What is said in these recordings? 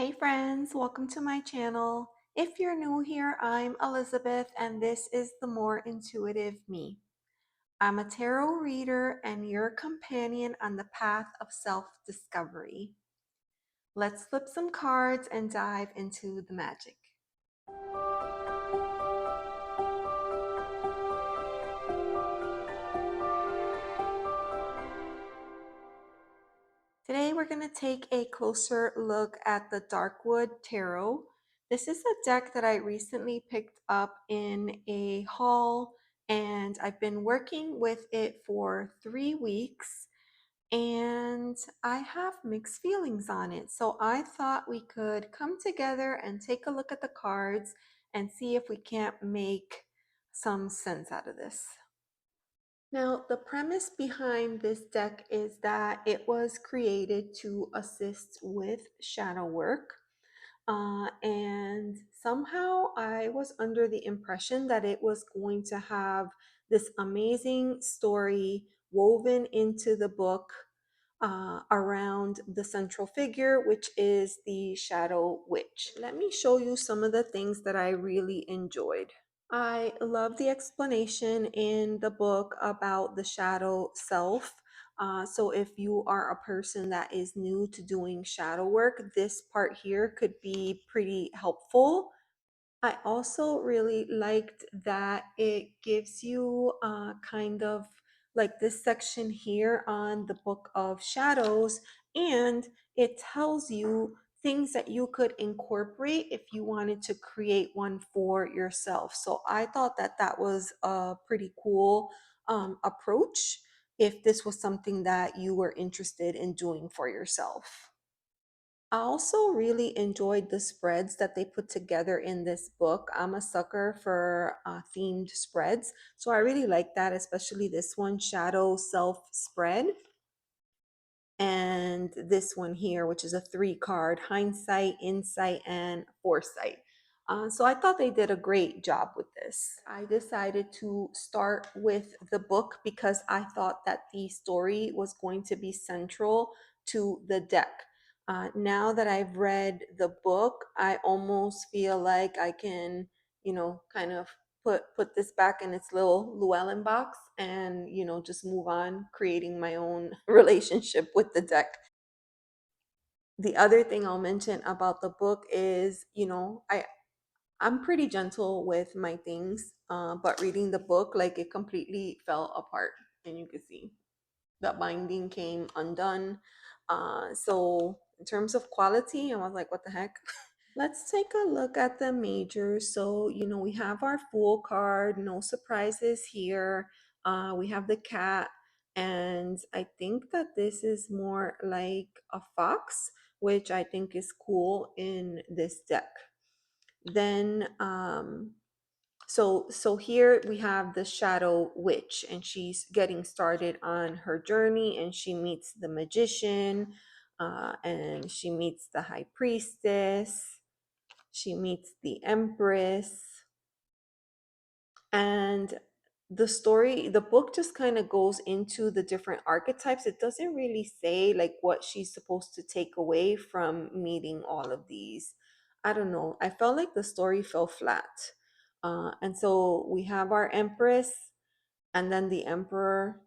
Hey friends, welcome to my channel. If you're new here, I'm Elizabeth and this is the More Intuitive Me. I'm a tarot reader and your companion on the path of self-discovery. Let's flip some cards and dive into the magic. Today we're going to take a closer look at the Darkwood Tarot. This is a deck that I recently picked up in a haul and I've been working with it for 3 weeks and I have mixed feelings on it. So I thought we could come together and take a look at the cards and see if we can't make some sense out of this. Now, the premise behind this deck is that it was created to assist with shadow work. And somehow I was under the impression that it was going to have this amazing story woven into the book around the central figure, which is the Shadow Witch. Let me show you some of the things that I really enjoyed. I love the explanation in the book about the shadow self. So if you are a person that is new to doing shadow work, this part here could be pretty helpful. I also really liked that it gives you kind of like this section here on the Book of Shadows, and it tells you things that you could incorporate if you wanted to create one for yourself. So I thought that that was a pretty cool approach if this was something that you were interested in doing for yourself. I also really enjoyed the spreads that they put together in this book. I'm a sucker for themed spreads, so I really like that, especially this one, Shadow Self Spread, and this one here, which is a 3-card, Hindsight, Insight, and Foresight. So I thought they did a great job with this. I decided to start with the book because I thought that the story was going to be central to the deck. Now that I've read the book, I almost feel like I can, kind of put this back in its little Llewellyn box and just move on creating my own relationship with the deck. The other thing I'll mention about the book is I'm pretty gentle with my things, but reading the book, like, it completely fell apart, and you can see the binding came undone. So in terms of quality, I was like, what the heck. Let's take a look at the majors. So, we have our Fool card, no surprises here. We have the cat, and I think that this is more like a fox, which I think is cool in this deck. Then, so here we have the Shadow Witch, and she's getting started on her journey, and she meets the magician, and she meets the high priestess. She meets the Empress, and the book just kind of goes into the different archetypes. It doesn't really say like what she's supposed to take away from meeting all of these. I don't know. I felt like the story fell flat. And so we have our Empress and then the Emperor.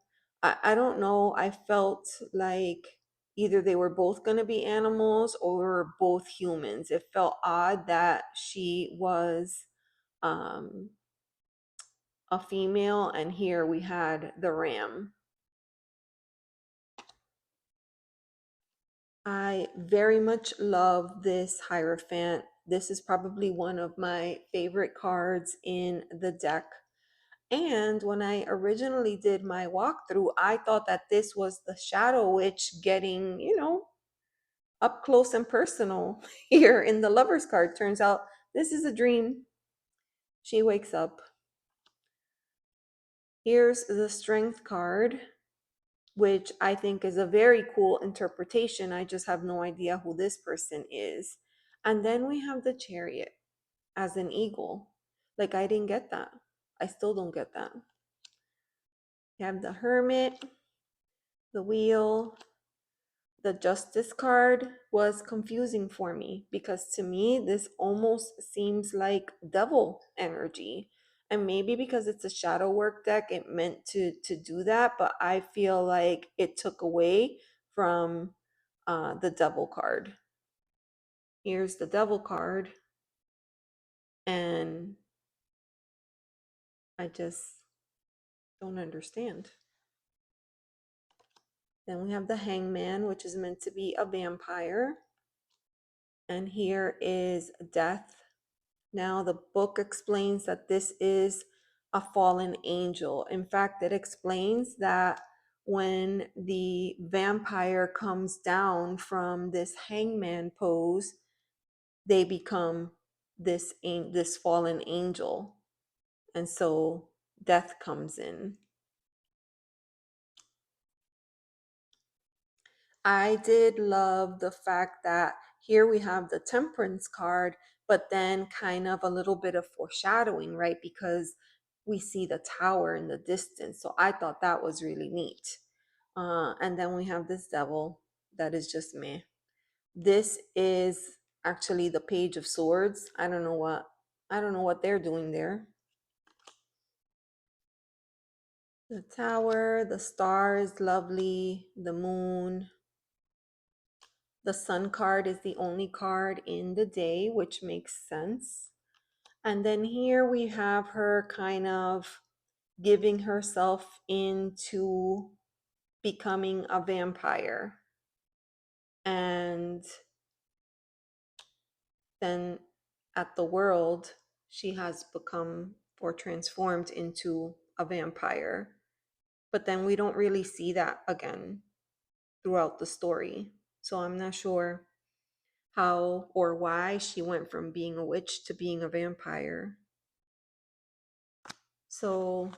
I don't know. I felt like either they were both going to be animals or both humans. It felt odd that she was um, a female, and here we had the ram. I very much love this Hierophant. This is probably one of my favorite cards in the deck. And when I originally did my walkthrough, I thought that this was the Shadow Witch getting, up close and personal here in the Lover's card. Turns out this is a dream. She wakes up. Here's the Strength card, which I think is a very cool interpretation. I just have no idea who this person is. And then we have the Chariot as an eagle. Like, I didn't get that. I still don't get that. You have the Hermit, the Wheel, The Justice card was confusing for me because to me, this almost seems like devil energy. And maybe because it's a shadow work deck, it meant to do that, but I feel like it took away from the devil card. Here's the devil card, and I just don't understand. Then we have the Hangman, which is meant to be a vampire. And here is death. Now, the book explains that this is a fallen angel. In fact, it explains that when the vampire comes down from this hangman pose, they become this fallen angel. And so death comes in. I did love the fact that here we have the Temperance card, but then kind of a little bit of foreshadowing, right? Because we see the tower in the distance. So I thought that was really neat. And then we have this devil that is just me. This is actually the Page of Swords. I don't know what they're doing there. The tower, the star is lovely, the moon. The Sun card is the only card in the day, which makes sense. And then here we have her kind of giving herself into becoming a vampire. And then at the world, she has become or transformed into a vampire. But then we don't really see that again throughout the story. So I'm not sure how or why she went from being a witch to being a vampire. So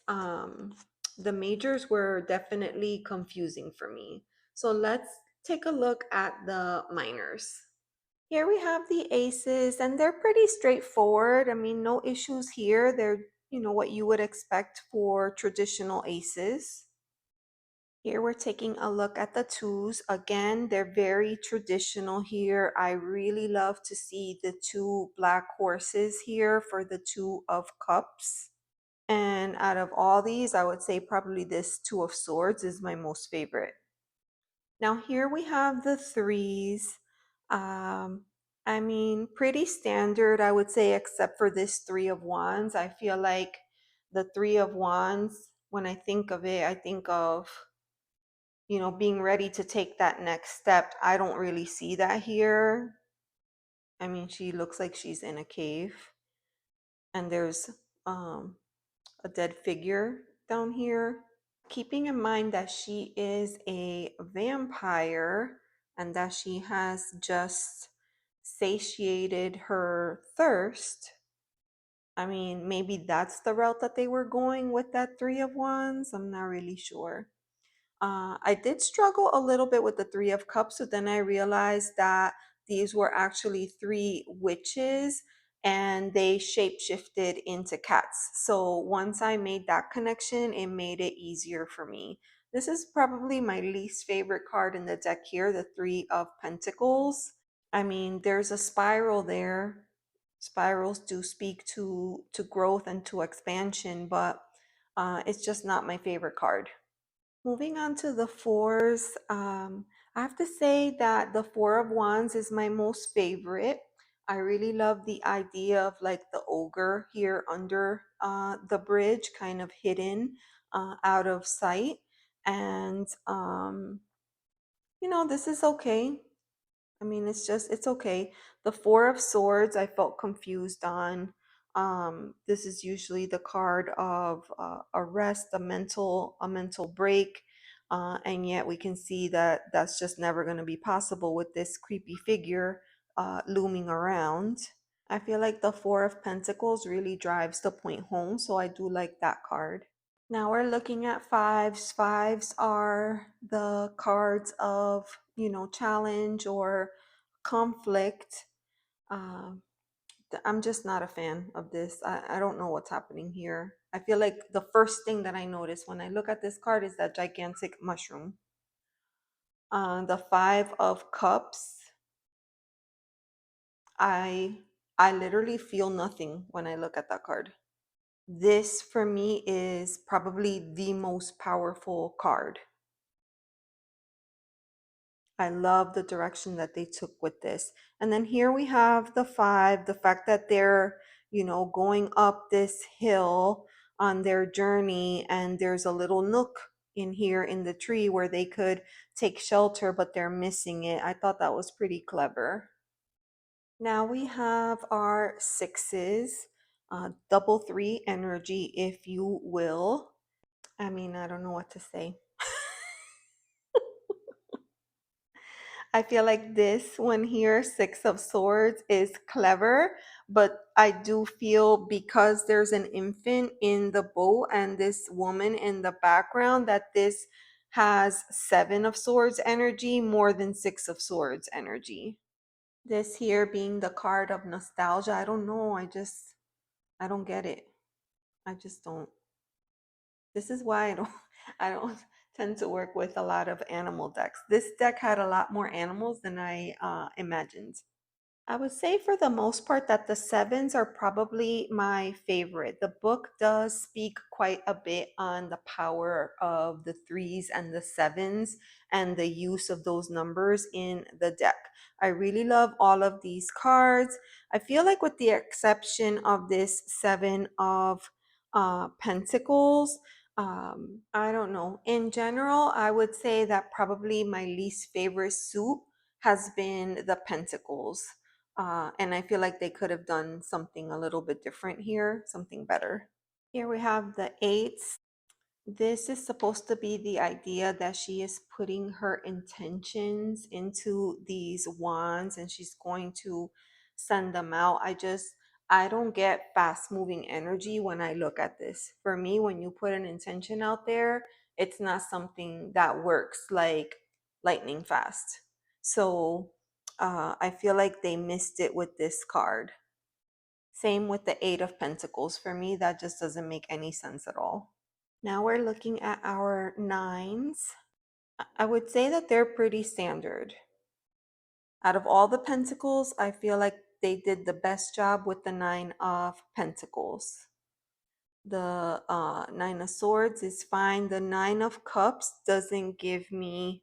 the majors were definitely confusing for me. So let's take a look at the minors. Here we have the aces, and they're pretty straightforward. I mean, no issues here. They're, what you would expect for traditional aces. Here we're taking a look at the twos. Again, they're very traditional here. I really love to see the two black horses here for the Two of Cups. And out of all these, I would say probably this Two of Swords is my most favorite. Now here we have the threes. Um, I mean, pretty standard, I would say, except for this Three of Wands. I feel like the Three of Wands, when I think of it, I think of being ready to take that next step. I don't really see that here. I mean, she looks like she's in a cave, and there's a dead figure down here. Keeping in mind that she is a vampire and that she has just satiated her thirst. I mean, maybe that's the route that they were going with that Three of Wands. I'm not really sure. I did struggle a little bit with the Three of Cups, but then I realized that these were actually three witches and they shapeshifted into cats. So once I made that connection, it made it easier for me. This is probably my least favorite card in the deck here, the Three of Pentacles. I mean, there's a spiral there. Spirals do speak to growth and to expansion, but it's just not my favorite card. Moving on to the fours, I have to say that the Four of Wands is my most favorite. I really love the idea of like the ogre here under the bridge, kind of hidden out of sight. And, this is okay. I mean, it's okay. The Four of Swords, I felt confused on. This is usually the card of a rest, a mental break, and yet we can see that that's just never going to be possible with this creepy figure looming around. I feel like the Four of Pentacles really drives the point home, so I do like that card. Now we're looking at fives. Fives are the cards of, challenge or conflict. Um, I'm just not a fan of this. I don't know what's happening here. I feel like the first thing that I notice when I look at this card is that gigantic mushroom. The Five of Cups. I literally feel nothing when I look at that card. This for me is probably the most powerful card. I love the direction that they took with this. And then here we have the five, the fact that they're, going up this hill on their journey, and there's a little nook in here in the tree where they could take shelter, but they're missing it. I thought that was pretty clever. Now we have our sixes, double three energy, if you will. I mean, I don't know what to say. I feel like this one here, Six of Swords, is clever, but I do feel because there's an infant in the boat and this woman in the background that this has Seven of Swords energy more than Six of Swords energy. This here being the card of nostalgia, I don't know. I don't get it. I just don't. This is why I don't tend to work with a lot of animal decks. This deck had a lot more animals than I imagined. I would say for the most part that the sevens are probably my favorite. The book does speak quite a bit on the power of the threes and the sevens and the use of those numbers in the deck. I really love all of these cards. I feel like with the exception of this Seven of Pentacles, I don't know. In general, I would say that probably my least favorite suit has been the Pentacles. And I feel like they could have done something a little bit different here, something better. Here we have the eights. This is supposed to be the idea that she is putting her intentions into these wands and she's going to send them out. I don't get fast moving energy when I look at this. For me, when you put an intention out there, it's not something that works like lightning fast. So I feel like they missed it with this card. Same with the Eight of Pentacles. For me, that just doesn't make any sense at all. Now we're looking at our nines. I would say that they're pretty standard. Out of all the pentacles, I feel like they did the best job with the Nine of Pentacles. The Nine of Swords is fine. The Nine of Cups doesn't give me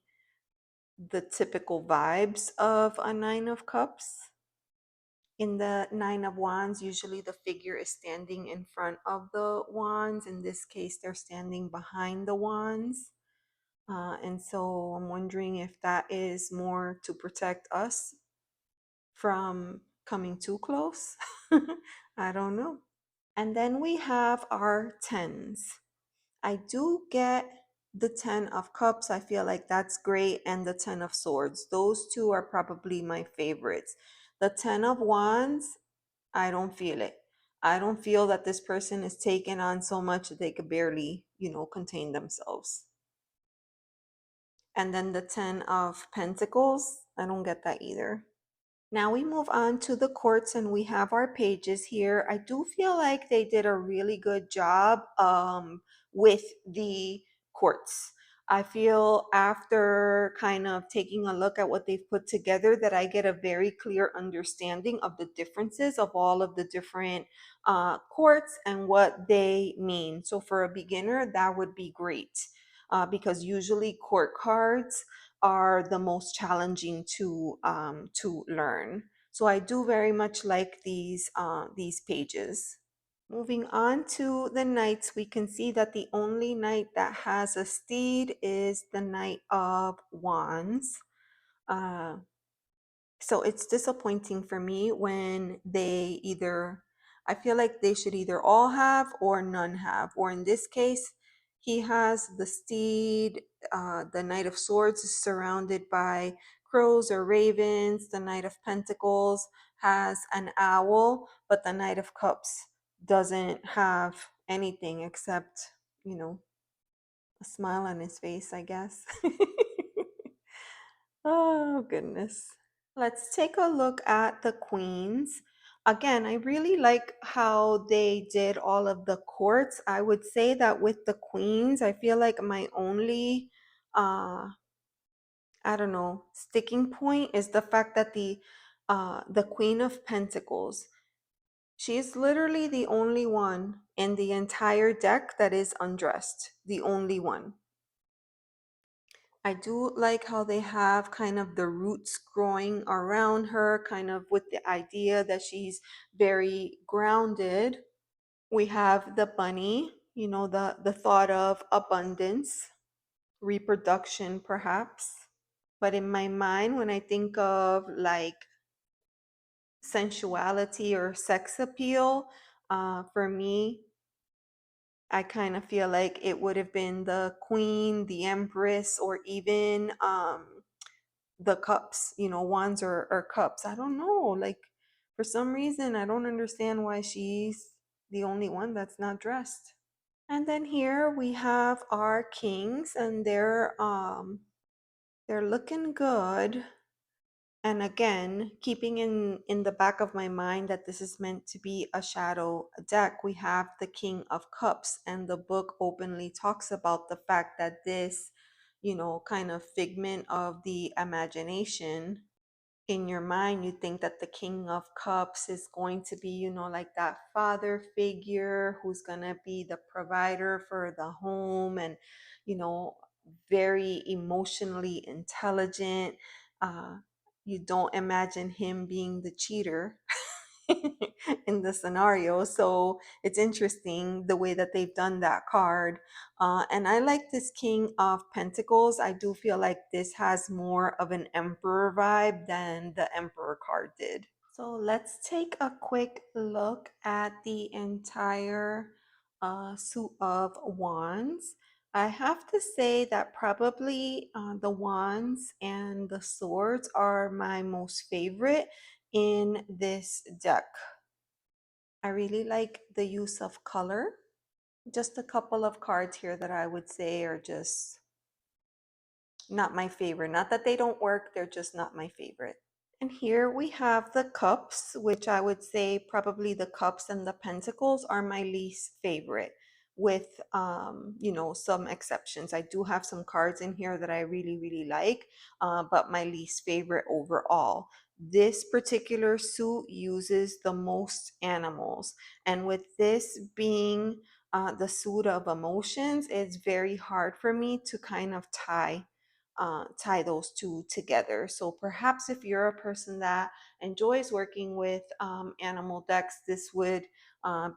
the typical vibes of a Nine of Cups. In the Nine of Wands, usually the figure is standing in front of the wands. In this case, they're standing behind the wands. And so I'm wondering if that is more to protect us from coming too close. I don't know. And then we have our tens. I do get the 10 of cups. I feel like that's great. And the 10 of swords. Those two are probably my favorites. The 10 of wands, I don't feel it. I don't feel that this person is taking on so much that they could barely, contain themselves. And then the 10 of Pentacles, I don't get that either. Now we move on to the courts and we have our pages here. I do feel like they did a really good job with the courts. I feel after kind of taking a look at what they've put together that I get a very clear understanding of the differences of all of the different courts and what they mean. So for a beginner, that would be great because usually court cards are the most challenging to learn. So I do very much like these pages. Moving on to the knights, we can see that the only knight that has a steed is the Knight of Wands. Uh, so it's disappointing for me when they either, I feel like they should either all have or none have. Or in this case, he has the steed, the Knight of Swords is surrounded by crows or ravens. The Knight of Pentacles has an owl, but the Knight of Cups doesn't have anything except, a smile on his face, I guess. Oh, goodness. Let's take a look at the queens. Again, I really like how they did all of the courts. I would say that with the queens, I feel like my only I don't know, sticking point is the fact that the Queen of Pentacles, she's literally the only one in the entire deck that is undressed. The only one. I do like how they have kind of the roots growing around her, kind of with the idea that she's very grounded. We have the bunny, you know, the thought of abundance, reproduction perhaps. But in my mind, when I think of like sensuality or sex appeal, for me, I kind of feel like it would have been the queen, the empress, or even the cups, you know, wands or cups. I don't know. Like, for some reason, I don't understand why she's the only one that's not dressed. And then here we have our kings, and they're looking good. And again, keeping in the back of my mind that this is meant to be a shadow deck, we have the King of Cups, and the book openly talks about the fact that this, you know, kind of figment of the imagination in your mind, you think that the King of Cups is going to be, you know, like that father figure who's going to be the provider for the home, and, you know, very emotionally intelligent. Uh, you don't imagine him being the cheater in the scenario. So it's interesting the way that they've done that card. And I like this King of Pentacles. I do feel like this has more of an Emperor vibe than the Emperor card did. So let's take a quick look at the entire suit of wands. I have to say that probably the wands and the swords are my most favorite in this deck. I really like the use of color. Just a couple of cards here that I would say are just not my favorite. Not that they don't work, they're just not my favorite. And here we have the cups, which I would say probably the cups and the pentacles are my least favorite, with you know, some exceptions. I do have some cards in here that I really, really like, but my least favorite overall. This particular suit uses the most animals. And with this being the suit of emotions, it's very hard for me to kind of tie those two together. So perhaps if you're a person that enjoys working with animal decks, this would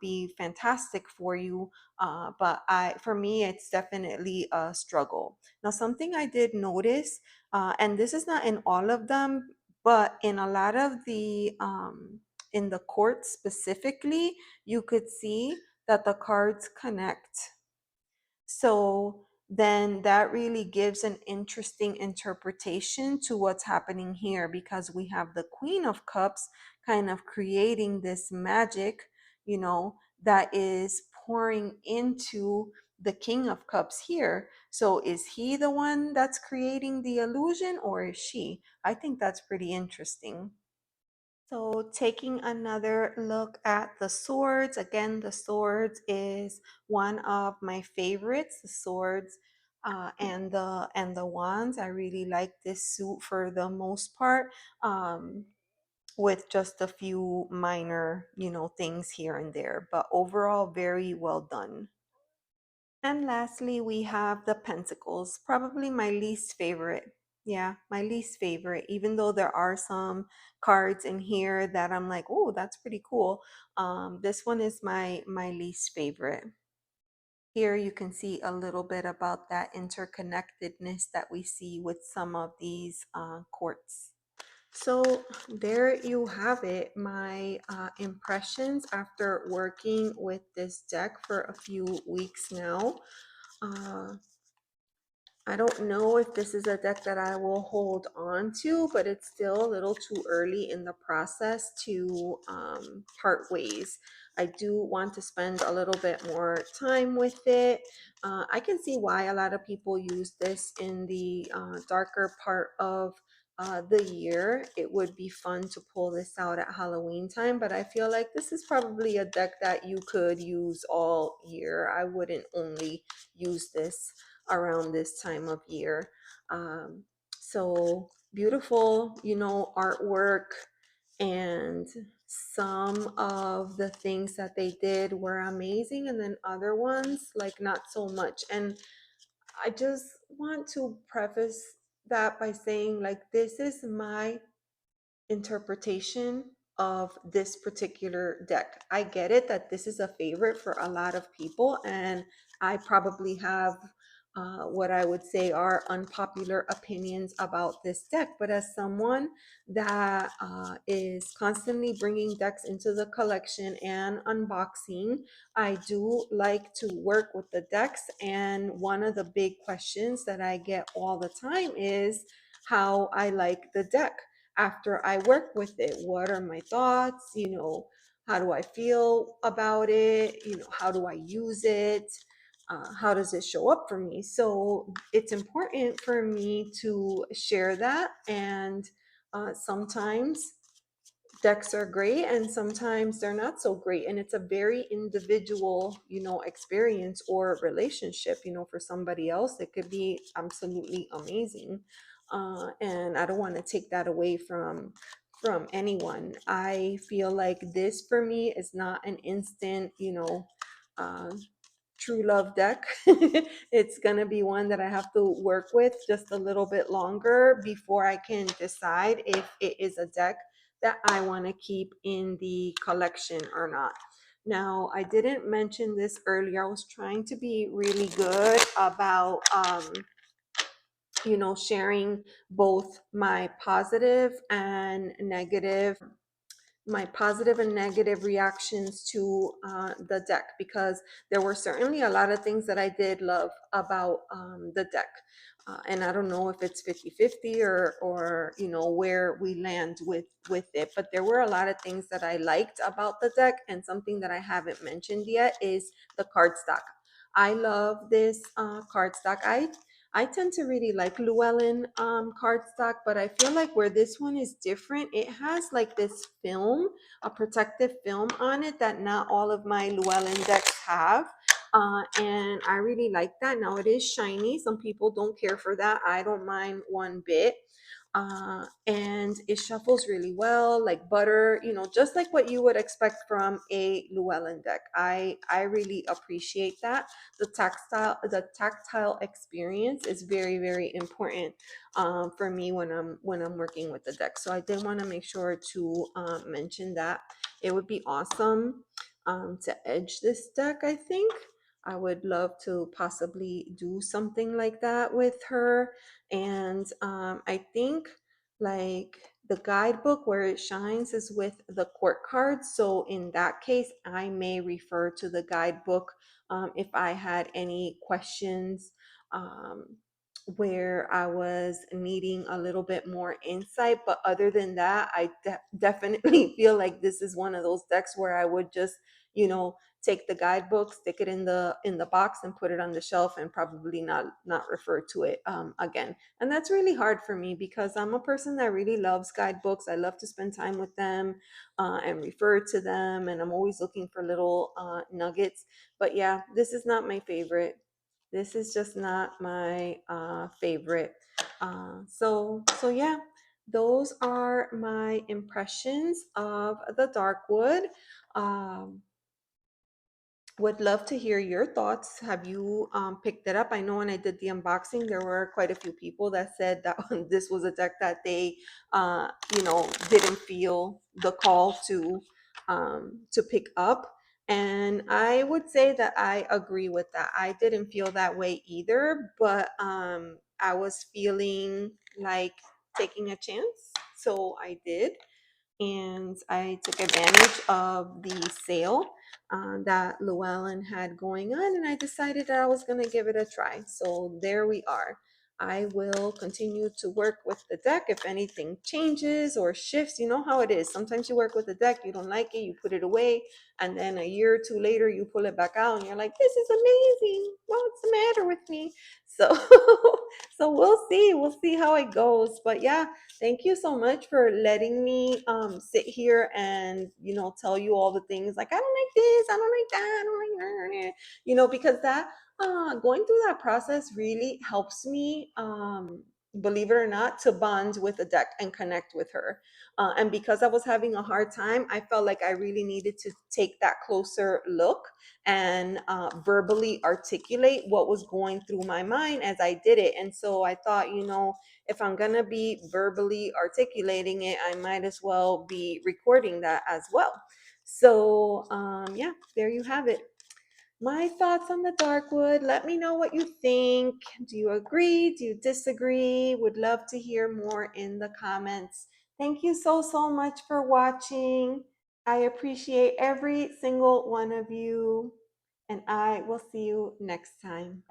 be fantastic for you. For me, it's definitely a struggle. Now, something I did notice, and this is not in all of them, but in a lot of the in the court specifically, you could see that the cards connect. So then that really gives an interesting interpretation to what's happening here, because we have the Queen of Cups kind of creating this magic, you know, that is pouring into the King of Cups here. So is he the one that's creating the illusion, or is she? I think that's pretty interesting. So taking another look at the swords, again, the swords is one of my favorites. The swords and the wands. I really like this suit for the most part, with just a few minor, you know, things here and there. But overall, very well done. And lastly, we have the Pentacles, probably my least favorite. Yeah, my least favorite, even though there are some cards in here that I'm like, oh, that's pretty cool. This one is my least favorite. Here you can see a little bit about that interconnectedness that we see with some of these courts. So there you have it, my impressions after working with this deck for a few weeks now. Uh, I don't know if this is a deck that I will hold on to, but it's still a little too early in the process to part ways. I do want to spend a little bit more time with it. I can see why a lot of people use this in the darker part of the year. It would be fun to pull this out at Halloween time, but I feel like this is probably a deck that you could use all year. I wouldn't only use this around this time of year. So beautiful, artwork, and some of the things that they did were amazing, and then other ones like not so much. And I just want to preface that by saying, like, this is my interpretation of this particular deck. I get it that this is a favorite for a lot of people, and I probably have what I would say are unpopular opinions about this deck. But as someone that is constantly bringing decks into the collection and unboxing, I do like to work with the decks. And one of the big questions that I get all the time is how I like the deck after I work with it. What are my thoughts? How do I feel about it? How do I use it? How does it show up for me? So it's important for me to share that. And sometimes decks are great and sometimes they're not so great, and it's a very individual experience or relationship. For somebody else it could be absolutely amazing, and I don't want to take that away from anyone. I feel like this for me is not an instant uh, true love deck. It's going to be one that I have to work with just a little bit longer before I can decide if it is a deck that I want to keep in the collection or not. Now, I didn't mention this earlier. I was trying to be really good about sharing both my positive and negative reactions to the deck, because there were certainly a lot of things that I did love about the deck. And I don't know if it's 50-50 or where we land with it, but there were a lot of things that I liked about the deck. And something that I haven't mentioned yet is the cardstock. I love this cardstock. I tend to really like Llewellyn cardstock, but I feel like where this one is different, it has like this film, a protective film on it that not all of my Llewellyn decks have. And I really like that. Now it is shiny. Some people don't care for that. I don't mind one bit. And it shuffles really well, like butter, just like what you would expect from a Llewellyn deck. I really appreciate that. The tactile experience is very, very important for me when I'm working with the deck. So I did want to make sure to mention that. It would be awesome to edge this deck. I think I would love to possibly do something like that with her. And I think like the guidebook where it shines is with the court cards. So in that case, I may refer to the guidebook if I had any questions where I was needing a little bit more insight. But other than that, I definitely feel like this is one of those decks where I would just, take the guidebook, stick it in the box, and put it on the shelf, and probably not refer to it again. And that's really hard for me because I'm a person that really loves guidebooks. I love to spend time with them and refer to them, and I'm always looking for little nuggets. But yeah, this is not my favorite. This is just not my favorite. So yeah, those are my impressions of the dark wood. Um, would love to hear your thoughts. Have you picked it up? I know when I did the unboxing, there were quite a few people that said that this was a deck that they, didn't feel the call to pick up. And I would say that I agree with that. I didn't feel that way either, but I was feeling like taking a chance. So I did, and I took advantage of the sale that Llewellyn had going on, and I decided that I was going to give it a try. So there we are. I will continue to work with the deck. If anything changes or shifts, you know how it is. Sometimes you work with the deck, you don't like it, you put it away, and then a year or two later, you pull it back out, and you're like, "This is amazing. What's the matter with me?" So, so we'll see. We'll see how it goes. But yeah, thank you so much for letting me sit here and tell you all the things, like I don't like this, I don't like that, I don't like that, because that going through that process really helps me believe it or not, to bond with the deck and connect with her. And because I was having a hard time, I felt like I really needed to take that closer look and verbally articulate what was going through my mind as I did it. And so I thought, if I'm going to be verbally articulating it, I might as well be recording that as well. So, yeah, there you have it. My thoughts on the dark wood. Let me know what you think. Do you agree? Do you disagree? Would love to hear more in the comments. Thank you so, so much for watching. I appreciate every single one of you, and I will see you next time.